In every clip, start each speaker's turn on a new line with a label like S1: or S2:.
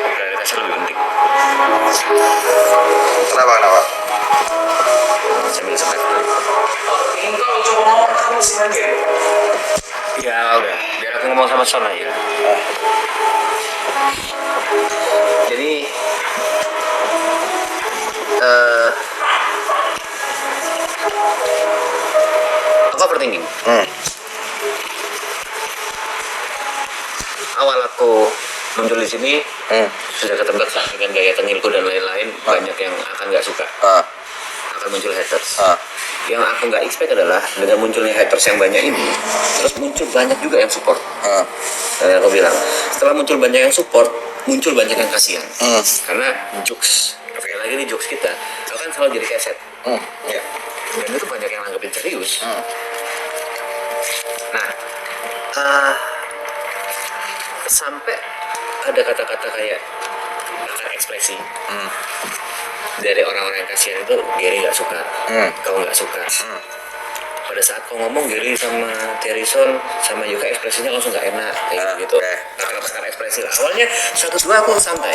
S1: Prioritasnya lebih penting.
S2: Kenapa?
S1: Sambil sebat.
S3: Kalau coba ngomong kamu sih lagi.
S1: Ya udah, biar aku ngomong sama Son aja. Jadi aku overthinking. Awal aku muncul di sini sudah ketebak lah dengan gaya tengilku dan lain-lain. Banyak yang akan nggak suka, akan muncul haters. Yang aku nggak expect adalah dengan munculnya haters yang banyak ini, terus muncul banyak juga yang support. Dan aku bilang, setelah muncul banyak yang support, muncul banyak yang kasihan. Karena jokes, sekali lagi nih jokes kita, akan selalu jadi keset.
S2: Ya.
S1: Dan itu banyak yang nanggepin serius. Nah, sampai ada kata-kata kayak akar ekspresi dari orang-orang yang kasihan itu, Gary nggak suka, kau nggak suka. Pada saat kau ngomong Gary sama Terison sama Yuka ekspresinya langsung nggak enak kayak gitu. Akar ekspresi lah. Awalnya 1-2 aku santai.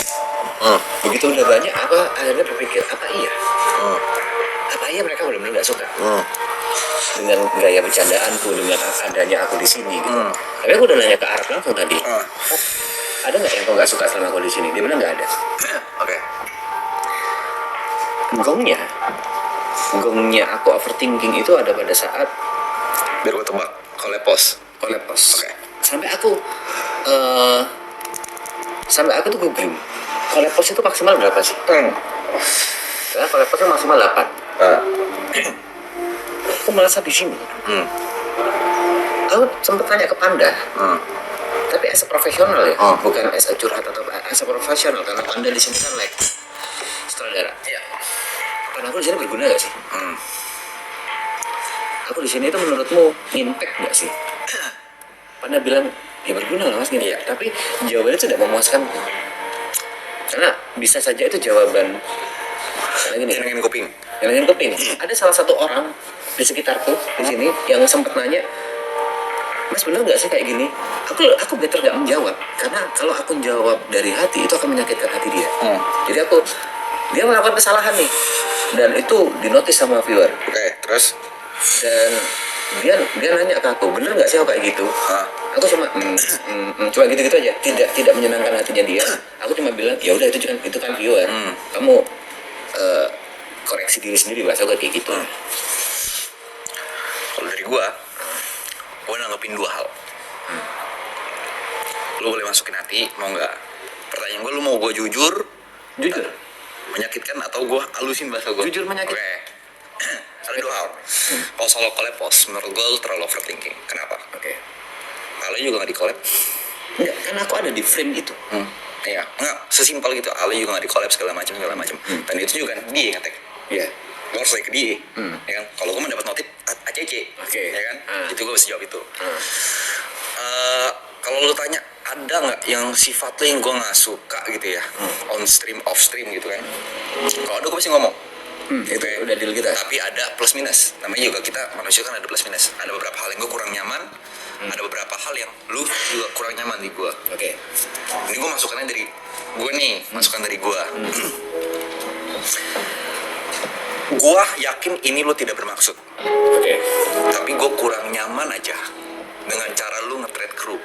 S1: Begitu udah banyak, aku akhirnya berpikir apa iya mereka benar-benar nggak suka dengan gaya bercandaanku, dengan adanya aku di sini gitu. Tapi aku udah nanya ke Arab langsung tadi, ada nggak yang kau nggak suka selama aku di sini? Dia bilang nggak ada.
S2: Oke.
S1: Gongnya aku overthinking itu ada pada saat
S2: Biar gue tebak. Kolepos.
S1: Oke. Sampai aku tuh googling Kolepos itu maksimal berapa sih? Karena Kolepos itu maksimal 8. Aku merasa di sini. Aku sempat tanya ke Panda. Tapi as a profesional ya, bukan as a curhat atau as a profesional, karena Panda di sini kan like sutradara. Iya. Karena aku di sini berguna gak sih? Aku di sini itu menurutmu impact gak sih? Panda bilang ya berguna lah mas gini ya. Tapi jawabannya tidak memuaskan. Karena bisa saja itu jawaban.
S2: Nyenengin kuping.
S1: Ada salah satu orang di sekitarku di sini yang sempat nanya, Mas bener nggak sih kayak gini? Aku better nggak menjawab karena kalau aku jawab dari hati itu akan menyakitkan hati dia. Jadi dia melakukan kesalahan nih dan itu dinotis sama viewer.
S2: Oke, terus?
S1: Dan dia nanya ke aku, bener nggak sih aku kayak gitu? Aku cuma cuma gitu-gitu aja, tidak menyenangkan hatinya dia. Aku cuma bilang ya udah itu kan viewer. Kamu koreksi diri sendiri bahasa gue kayak gitu.
S2: Kalau dari gue nanggepin 2 hal. Lu boleh masukin hati, mau nggak? Pertanyaan gue, lu mau gue jujur menyakitkan atau gue halusin bahasa gue?
S1: Jujur menyakitkan.
S2: Oke. Ada 2 hal. Kalau soal Kolepos, menurut gue lu terlalu overthinking. Kenapa?
S1: Oke.
S2: Ale juga nggak di-collab.
S1: Enggak, kan aku ada di frame itu.
S2: Iya, nggak sesimpel gitu. Ale juga nggak di-collab segala macam. Dan itu juga kan dia yang ngetek.
S1: Iya.
S2: Gue harus ke dia. Ya kan? Kalau gue mendapat notif ACC.
S1: Oke.
S2: Ya kan? Itu gue bisa jawab itu. Kalau lu tanya ada nggak yang sifat lu yang gue nggak suka gitu ya, on stream off stream gitu kan? Kalau ada gue pasti ngomong.
S1: Itu ya, udah deal kita.
S2: Tapi ada plus minus. Namanya juga kita manusia kan ada plus minus. Ada beberapa hal yang gue kurang nyaman. Ada beberapa hal yang lu juga kurang nyaman di gue.
S1: Oke.
S2: Ini gue masukannya dari gue nih, masukan dari gue. Gue yakin ini lu tidak bermaksud.
S1: Oke.
S2: Tapi gue kurang nyaman aja dengan cara lu nge-treat kru.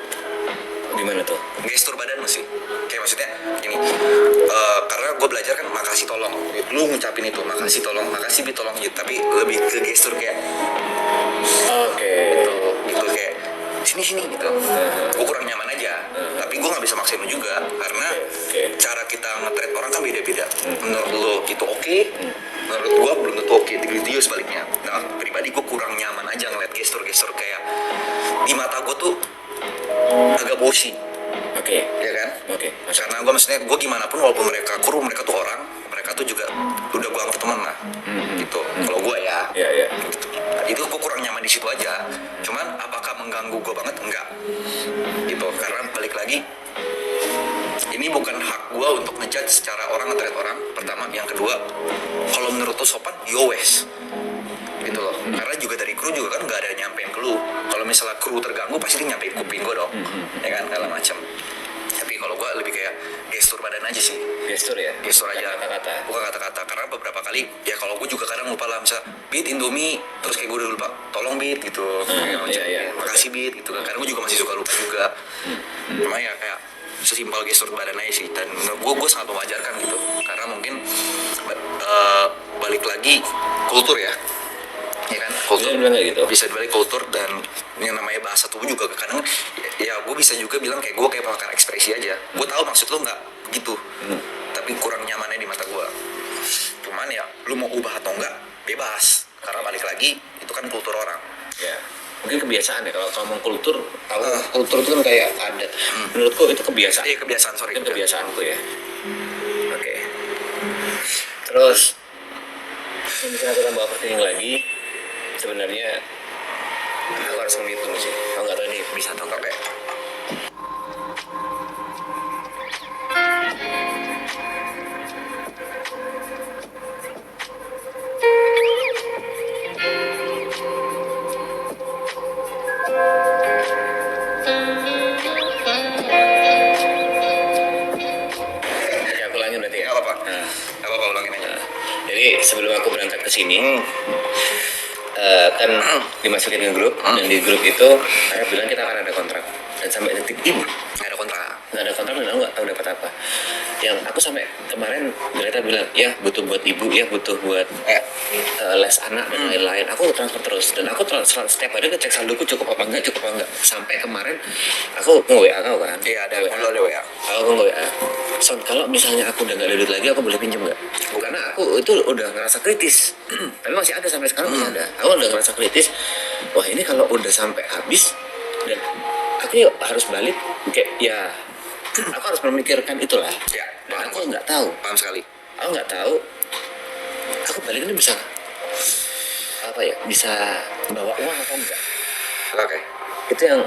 S1: Gimana tuh?
S2: Gestur badan lu sih. Kayak maksudnya gini, karena gue belajar kan makasih tolong. Lu ngucapin itu, makasih tolong, makasih bi tolong gitu. Tapi lebih ke gestur kayak
S1: Oke.
S2: gitu kayak sini gitu. Gue kurang nyaman aja. Tapi gue nggak bisa maksain lu juga karena cara kita nge-treat orang kan beda-beda. Menurut lu itu oke, menurut gue belum tentu oke. Dia sebaliknya. Nah pribadi gue kurang nyaman aja ngeliat gestur-gestur kayak di mata gue tuh agak bosi.
S1: Oke.
S2: Ya kan?
S1: Oke.
S2: Karena gue maksudnya gue gimana pun walaupun mereka kru, mereka tuh orang, mereka tuh juga udah gue anggap teman lah. Gitu. Kalau gue ya.
S1: Iya.
S2: Gitu. Itu gue kurang nyaman di situ aja. Cuman apakah mengganggu gue banget? Enggak. Gitu. Karena balik lagi, ini bukan hak gue untuk ngejudge secara orang nge-treat orang. Pertama, yang kedua, kalau menurut lo sopan, yo wes. Gitu loh. Karena juga dari kru juga kan nggak ada nyampein ke lu. Kalau misalnya kru terganggu pasti dia nyampein kuping gue dong, ya kan segala macam. Tapi kalau gue lebih kayak gestur badan aja sih.
S1: Gestur ya?
S2: Gestur aja,
S1: Kata-kata.
S2: bukan kata-kata. Karena beberapa kali ya kalau gue juga kadang lupa lah, misalnya Beat Indomie, terus kayak gue udah lupa tolong Beat gitu, kayak macam makasih Beat gitu kan. Karena gue juga masih suka lupa juga. Cuma ya kayak sesimpel gestur badan aja sih. Dan menurut gue sangat mewajarkan gitu. Karena mungkin balik lagi kultur ya kan, kultur.
S1: Bisa dibilang kayak gitu.
S2: Bisa dibalik kultur dan yang namanya bahasa tubuh juga kadang ya gue bisa juga bilang kayak gue kayak pakar ekspresi aja. Gue tahu maksud lo nggak gitu, tapi kurang nyamannya di mata gue. Cuman ya lu mau ubah atau enggak bebas, karena balik lagi itu kan kultur orang.
S1: Ya. Mungkin kebiasaan ya, kalau ngomong kultur, kultur itu kan kayak adat. Menurutku itu kebiasaan.
S2: Iya kebiasaan, sorry.
S1: Itu kebiasaanku ya. Oke. Terus yang bisa aku tambah overthinking lagi, sebenarnya aku harus menghitung sih. Aku nggak tahu ini bisa atau enggak. Oke, aku lanjut berarti ya.
S2: Nggak apa-apa.
S1: Nah,
S2: Nggak apa-apa, ulangin aja.
S1: jadi sebelum aku berangkat ke sini, kan dimasukin ke grup, dan di grup itu Arab bilang kita akan ada kontrak, dan sampai detik ini
S2: Nggak ada kontrak.
S1: nggak ada kontrak dan aku nggak tahu dapat apa. Yang aku sampai kemarin Greta bilang ya butuh buat ibu, ya butuh buat les anak dan lain-lain. Aku transfer terus dan aku setiap hari ngecek saldoku cukup apa enggak. Sampai kemarin aku nge-WA kau kan.
S2: Iya ada WA.
S1: Aku nge-WA. Son, kalau misalnya aku udah nggak ada duit lagi, aku boleh pinjam nggak? Karena aku itu udah ngerasa kritis. Tapi masih ada sampai sekarang masih ada. Aku udah ngerasa kritis. Wah ini kalau udah sampai habis dan aku harus balik, kayak ya aku harus memikirkan itulah.
S2: Ya,
S1: Dan aku nggak tahu.
S2: paham sekali.
S1: Aku nggak tahu. Aku balik ini bisa apa ya? Bisa bawa uang atau enggak?
S2: Oke.
S1: Itu yang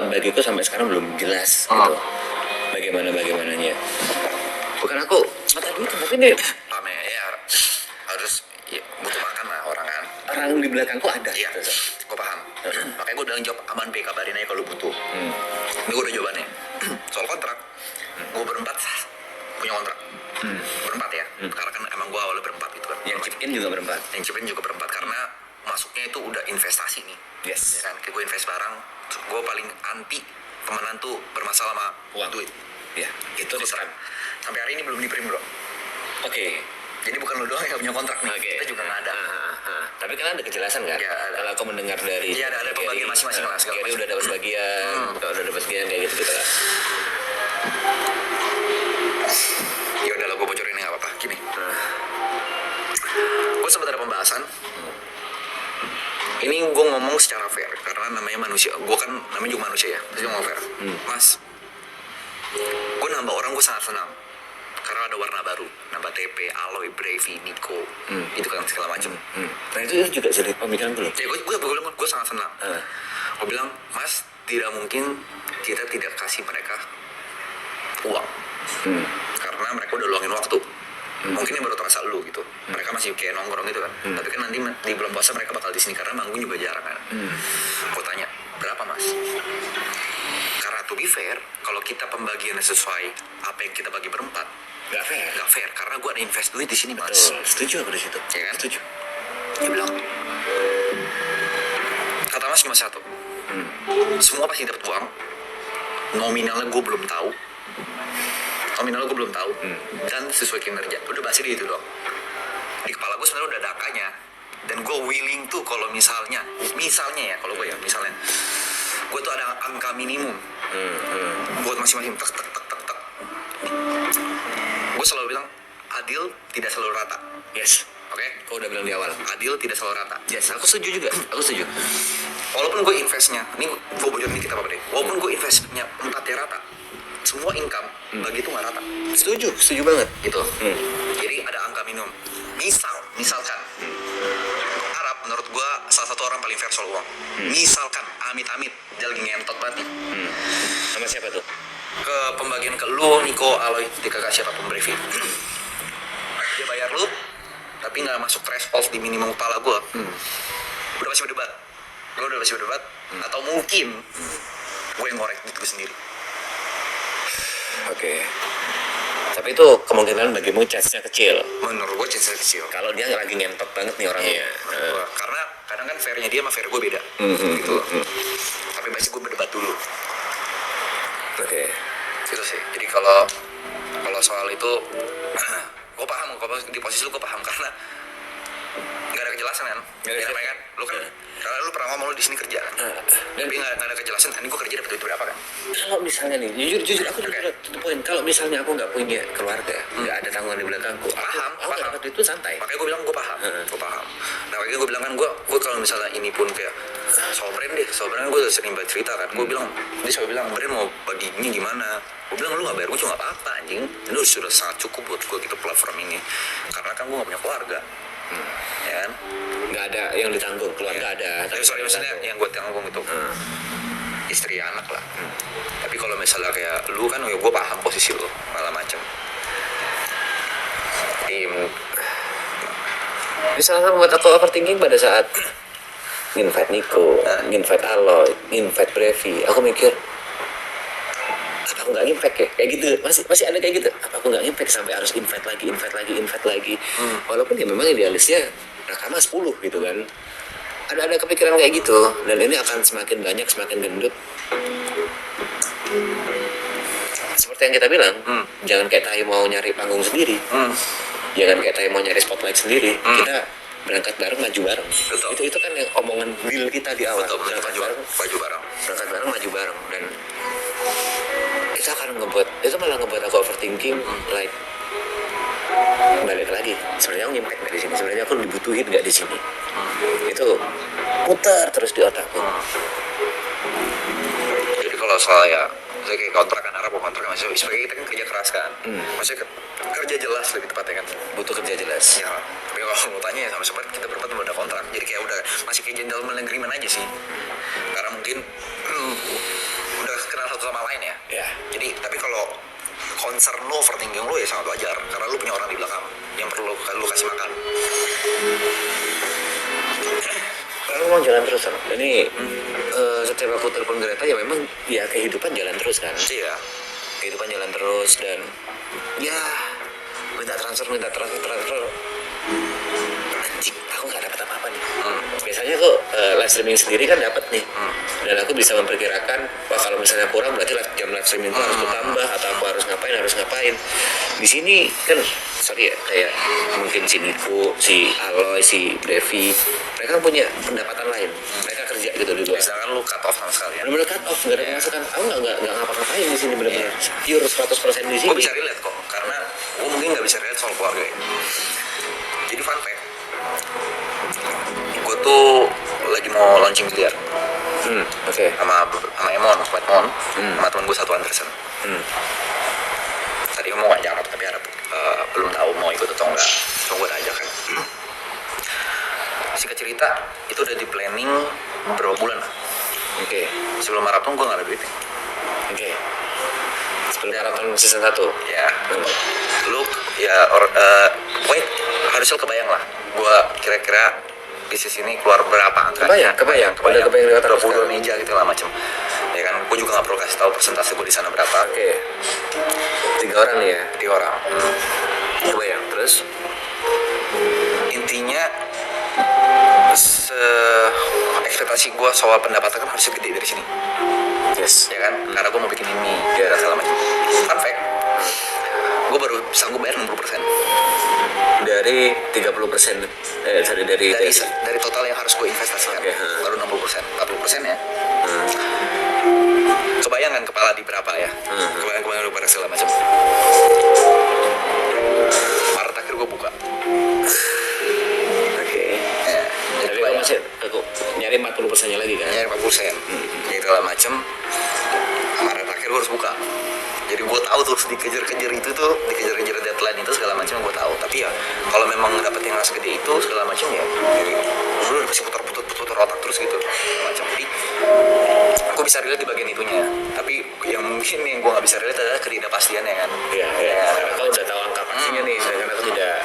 S1: bagiku sampai sekarang belum jelas gitu. Bagaimananya. Bukan aku mata duit, tapi ini
S2: Paham ya, harus ya, butuh makan lah orang kan.
S1: orang di belakangku ada.
S2: Iya,
S1: gitu.
S2: gue paham. Makanya gue udah jawab aman be, kabarin aja kalau butuh. Ini gue udah jawabannya. Soal kontrak, gue berempat punya kontrak. Berempat ya, karena kan emang gue awalnya berempat gitu kan.
S1: Yang chip in juga berempat.
S2: Yang chip in juga berempat karena masuknya itu udah investasi nih.
S1: Yes.
S2: Ya kan, kayak gue invest barang, gue paling anti temenan tuh bermasalah sama
S1: Uang.
S2: duit.
S1: Ya, itu
S2: Terus
S1: diserang.
S2: sampai hari ini belum di-print bro.
S1: Oke.
S2: Jadi bukan lo doang yang punya kontrak nih,
S1: Oke.
S2: kita juga nggak ada.
S1: Tapi kan ada kejelasan kan?
S2: Iya, ada.
S1: Kalau aku mendengar dari
S2: Iya, ada pembagian masing-masing lah, segala
S1: Gary
S2: macam.
S1: udah dapat bagian, kalau udah dapat bagian kayak gitu lah.
S2: Ya udah lah, gue bocorin nggak apa-apa. Gini, gue sempat ada pembahasan. Ini gue ngomong secara fair karena namanya manusia. Gue kan namanya juga manusia ya, pasti ngomong fair. Mas, gue nambah orang gue sangat senang karena ada warna baru, nambah TP, Aloy, Bravi, Nico, itu kan segala macam.
S1: Nah itu juga jadi pemikiran belum?
S2: Ya gue sangat senang. Gue bilang, Mas, tidak mungkin kita tidak kasih mereka uang. Karena mereka udah luangin waktu. Mungkin ini baru terasa lu gitu. Mereka masih kayak nongkrong gitu kan. Tapi kan nanti di bulan puasa mereka bakal di sini karena manggung juga jarang kan. Gue tanya, berapa Mas? Karena to be fair, kalau kita pembagiannya sesuai apa yang kita bagi berempat,
S1: Gak fair.
S2: nggak fair. Karena gue ada invest duit di sini Mas.
S1: Setuju aku di situ.
S2: Ya kan?
S1: Setuju.
S2: Dia bilang, kata Mas cuma satu. Semua pasti dapat uang. Nominalnya gue belum tahu. Dan sesuai kinerja. Udah bahas di itu doang. Di kepala gue sebenarnya udah ada angkanya. Dan gue willing tuh kalau misalnya ya kalau gue ya misalnya, gue tuh ada angka minimum buat masing-masing tek. Gue selalu bilang adil tidak selalu rata.
S1: Yes.
S2: Oke?
S1: Kau udah bilang di awal.
S2: Adil tidak selalu rata.
S1: Yes, aku setuju juga. Aku setuju.
S2: Walaupun gue investnya, ini gue bocorin dikit apa deh. Walaupun gue investnya 4 ya rata, semua income bagi itu nggak rata.
S1: Setuju banget.
S2: Gitu. Jadi ada angka minimum. Misalkan Arab menurut gue salah satu orang paling fair soal uang. Misalkan amit-amit dia lagi ngentot banget nih.
S1: Sama siapa tuh?
S2: Ke pembagian ke lu, Nico, Aloy, di kakak siapapun briefing. Dia bayar lu, tapi nggak masuk threshold di minimum kepala gue. Udah pasti berdebat. gue udah pasti berdebat, atau mungkin gue yang ngorek diri gue sendiri.
S1: Oke. Tapi itu kemungkinan bagimu chance-nya kecil.
S2: Menurut gue chance kecil.
S1: Kalau dia lagi ngentot banget nih orangnya.
S2: Karena kadang kan fairnya dia sama fair gue beda, gitu. Tapi pasti gue berdebat dulu.
S1: Oke.
S2: Gitu sih. Jadi kalau soal itu, gue paham. Kalau di posisi lu gue paham karena nggak ada kejelasan kan. Ya kan. Lu kan karena lu pernah ngomong lu di sini kerja kan. Tapi nggak ada kejelasan. Ini gue kerja dapat duit berapa kan?
S1: Kalau misalnya nih, jujur aku juga poin. Kalau misalnya aku nggak punya keluarga, nggak ada tanggungan di belakangku, aku nggak dapat itu santai.
S2: Makanya gue bilang gue paham. Nah makanya gue bilang kan gue kalau misalnya ini pun kayak soal brand gue udah sering banget cerita kan. Gue bilang dia selalu bilang brand mau bagi ini gimana. Gue bilang lu nggak bayar gue juga nggak apa-apa anjing. Ini sudah sangat cukup buat gue gitu platform ini. Karena kan gue nggak punya keluarga. Ya kan?
S1: Nggak ada yang ditanggung, keluarga ada.
S2: Tapi sorry maksudnya yang gue tanggung itu istri anak lah. Tapi kalau misalnya kayak lu kan, ya gue paham posisi lu malah macem.
S1: Misalnya membuat aku overthinking pada saat invite Nico, invite Aloy, invite Brevi, aku mikir apa aku nggak impact ya, kayak gitu. Masih ada kayak gitu, apa aku nggak impact sampai harus invite lagi. Walaupun ya memang idealisnya rekaman 10 gitu kan. Ada kepikiran kayak gitu, dan ini akan semakin banyak, semakin gendut. Seperti yang kita bilang, jangan kayak tahi mau nyari panggung sendiri, jangan kayak tahi mau nyari spotlight sendiri. Kita berangkat bareng, maju bareng.
S2: Betul.
S1: Itu kan yang omongan deal kita di awal.
S2: Betul,
S1: berangkat bareng, maju bareng, dan itu akan malah ngebuat aku overthinking, like balik lagi. Sebenarnya aku impact nggak di sini? Sebenarnya aku dibutuhin nggak di sini? Itu putar terus di otakku.
S2: Jadi kalau soal ya, misalnya kayak kontrak kan, Arab kontrak maksudnya sebagai kita kan kerja keras kan, maksudnya kerja jelas lebih tepatnya kan,
S1: Butuh kerja jelas.
S2: ya. Tapi kalau mau tanya ya sama seperti kita berempat udah ada kontrak, jadi kayak udah masih kayak gentleman agreement aja sih, karena mungkin udah kenal satu sama lain ya.
S1: Ya.
S2: Jadi tapi kalau concern lo, overthinking lo ya sangat wajar, karena lo punya orang di belakang yang perlu lo kasih makan.
S1: Kalau memang jalan terus kan. Ini setiap aku telepon Greta ya memang ya kehidupan jalan terus kan.
S2: Iya.
S1: Kehidupan jalan terus, dan ya minta transfer. Anjing, aku nggak dapat apa-apa nih. Biasanya kok live streaming sendiri kan dapat nih, dan aku bisa memperkirakan, wah kalau misalnya kurang berarti jam live streaming itu harus bertambah, atau aku harus ngapain. Di sini kan sorry ya, kayak mungkin si Nico, si Aloy, si Brevi, mereka kan punya pendapatan lain, mereka kerja gitu di luar.
S2: Misalkan lo cut off sama sekali ya.
S1: Benar-benar cut off, nggak ada pemasukan. Aku nggak ngapa-ngapain di sini, benar-benar pure 100% di sini.
S2: Gue bisa relate kok, karena gue mungkin nggak bisa relate soal keluarga ya. Jadi fun fact, gue tuh lagi mau launching biliar
S1: Oke.
S2: sama Emon, sama temen gue satu Anderson. Tadi gue mau ngajak Arab, tapi Arab belum tahu mau ikut atau enggak. Cuma gue ajak kan. Singkat cerita, itu udah di planning berapa bulan lah.
S1: Oke.
S2: Sebelum maraton gue nggak ada duit.
S1: Oke. Sebelum maraton season 1.
S2: Ya, lu ya pokoknya harusnya kebayang lah. Gue kira-kira bisnis ini keluar berapa angkanya.
S1: Kebayang. Udah kebayang lewat
S2: 22 meja gitu lah macam. Ya kan, gue juga nggak perlu kasih tahu persentase gue di sana berapa.
S1: Oke. 3 orang nih ya.
S2: 3 orang.
S1: Kebayang. Terus
S2: Intinya ekspektasi gue soal pendapatan kan harusnya gede dari sini.
S1: yes.
S2: Ya kan, karena gue mau bikin ini dan segala macam. Fun fact, gue baru sanggup bayar 60%
S1: Dari 30%.
S2: dari total yang harus gue investasikan.
S1: Oke,
S2: Baru 60%, 40% ya. Kebayang kan kepala di berapa ya? Kebayang di berapa segala macam. Maret akhir gue buka.
S1: Oke.
S2: Ya, jadi
S1: Tapi
S2: kebayang.
S1: aku nyari 40%-nya lagi kan.
S2: Ya 40%. Jadi segala macam. Maret akhir gue harus buka. Jadi gue tahu terus dikejar-kejar deadline itu segala macam gue tahu. Tapi ya kalau memang dapet yang nggak segede itu segala macam ya, lu pasti putar otak terus gitu segala macam. Jadi gue bisa relate di bagian itunya. Tapi yang mungkin yang gue nggak bisa relate adalah ketidakpastiannya kan.
S1: Iya. Karena kau udah tahu angka pastinya nih, sedangkan aku tidak.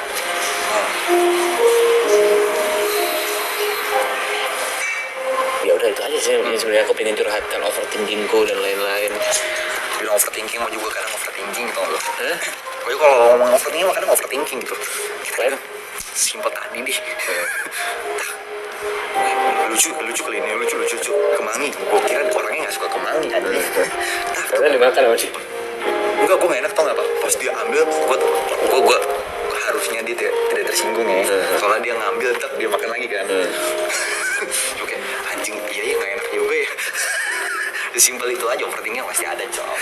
S1: Ya udah itu aja sih sebenarnya aku pengen curhatkan overthinkingku dan lain-lain.
S2: Bilang overthinking mau juga kadang overthinking gitu loh.
S1: Hah?
S2: Pokoknya kalau ngomong overthinking mah kadang overthinking gitu.
S1: Lain?
S2: Simpel tadi deh. lucu kali ini lucu kemangi. Gue kira orangnya nggak suka kemangi aja.
S1: Karena dimakan apa sih?
S2: Enggak, gue gak enak tau gak pak. Pas dia ambil, gue harusnya dia tidak tersinggung ya. Soalnya dia ngambil, tetap dia makan lagi kan. Oke, anjing iya ya nggak enak juga ya. Simpel itu aja, overthinkingnya pasti ada cowok.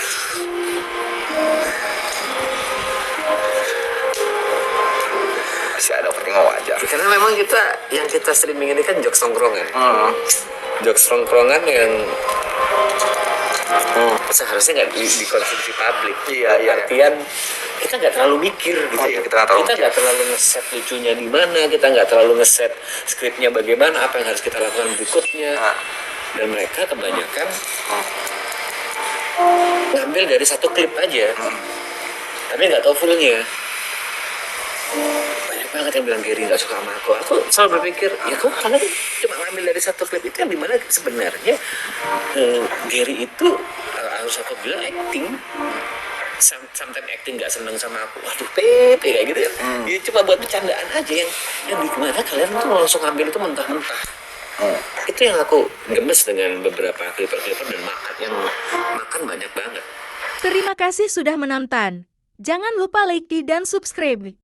S2: Masih ada overthinking wajar.
S1: Karena memang yang kita streaming ini kan jokes tongkrongan. Jokes tongkrongan yang seharusnya nggak dikonsumsi publik.
S2: Iya.
S1: Artian kita nggak terlalu mikir gitu.
S2: Iya, kita nggak
S1: terlalu ngeset lucunya di mana, kita nggak terlalu ngeset skripnya bagaimana, apa yang harus kita lakukan berikutnya. Dan mereka kebanyakan ngambil dari satu klip aja, tapi nggak tahu fullnya. Banyak banget yang bilang Gary nggak suka sama aku. Aku selalu berpikir, ya kok kalian cuma ngambil dari satu klip itu yang dimana sebenarnya Gary itu harus aku bilang acting. Sometimes acting nggak seneng sama aku, waduh Pepe kayak gitu ya. Dia cuma buat bercandaan aja yang di mana kalian tuh langsung ngambil itu mentah-mentah. Itu yang aku gemes dengan beberapa klip-klip dan yang makan banyak banget.
S4: Terima kasih sudah menonton. Jangan lupa like dan subscribe.